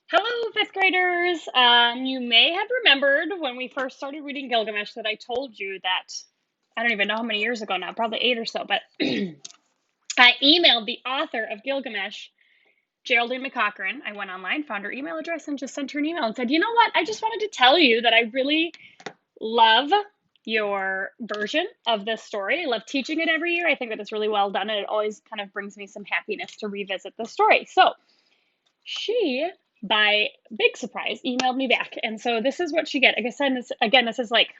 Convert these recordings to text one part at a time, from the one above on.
Hello, fifth graders. You may have remembered when we first started reading Gilgamesh that I told you that I don't even know how many years ago now, probably 8 or so, but I emailed the author of Gilgamesh, Geraldine McCaughrean. I went online, found her email address, and just sent her an email and said, you know what? I just wanted to tell you that I really love your version of this story. I love teaching it every year. I think that it's really well done, and it always kind of brings me some happiness to revisit the story. So, she, by big surprise, emailed me back. And so this is what she get. Like I said, this is like,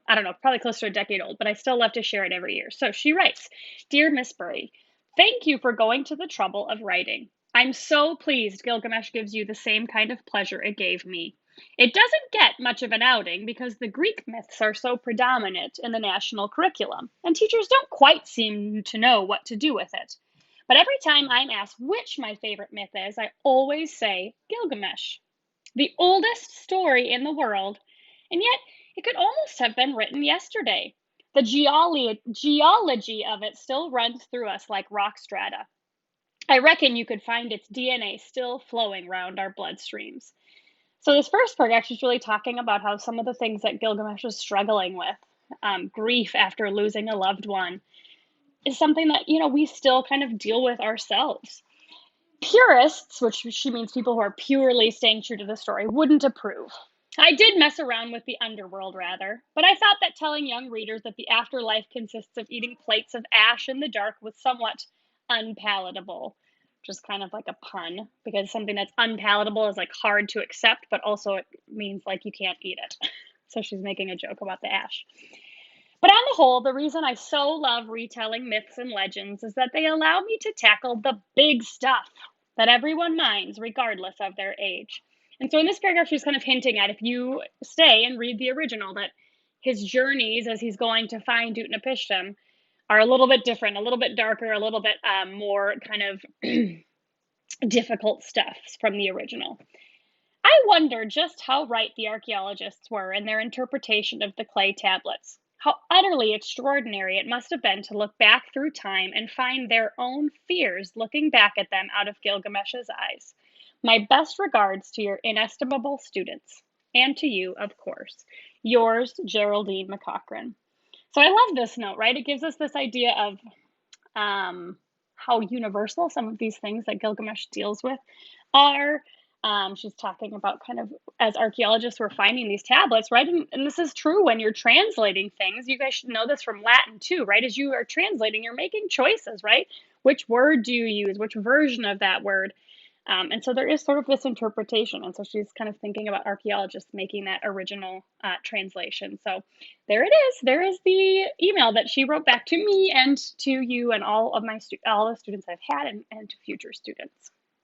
I don't know, probably close to a decade old, but I still love to share it every year. So she writes, Dear Miss Burry, thank you for going to the trouble of writing. I'm so pleased Gilgamesh gives you the same kind of pleasure it gave me. It doesn't get much of an outing because the Greek myths are so predominant in the national curriculum, and teachers don't quite seem to know what to do with it. But every time I'm asked which my favorite myth is, I always say Gilgamesh, the oldest story in the world, and yet it could almost have been written yesterday. The geology of it still runs through us like rock strata. I reckon you could find its DNA still flowing round our bloodstreams. So, this first part actually is really talking about how some of the things that Gilgamesh was struggling with, grief after losing a loved one, is something that, we still kind of deal with ourselves. Purists, which she means people who are purely staying true to the story, wouldn't approve. I did mess around with the underworld rather, but I thought that telling young readers that the afterlife consists of eating plates of ash in the dark was somewhat unpalatable. Just kind of like a pun, because something that's unpalatable is like hard to accept, but also it means like you can't eat it. So she's making a joke about the ash. But on the whole, the reason I so love retelling myths and legends is that they allow me to tackle the big stuff that everyone minds, regardless of their age. And so in this paragraph, she's kind of hinting at, if you stay and read the original, that his journeys as he's going to find Utnapishtim are a little bit different, a little bit darker, a little bit more kind of difficult stuff from the original. I wonder just how right the archaeologists were in their interpretation of the clay tablets. How utterly extraordinary it must have been to look back through time and find their own fears looking back at them out of Gilgamesh's eyes. My best regards to your inestimable students, and to you, of course. Yours, Geraldine McCaughrean. So I love this note, right? It gives us this idea of how universal some of these things that Gilgamesh deals with are. She's talking about kind of as archaeologists were finding these tablets, right? And this is true when you're translating things. You guys should know this from Latin too, right? As you are translating, you're making choices, right? Which word do you use? Which version of that word? And so there is sort of this interpretation. And so she's kind of thinking about archaeologists making that original translation. So there it is. There is the email that she wrote back to me and to you and all of all the students I've had and to future students.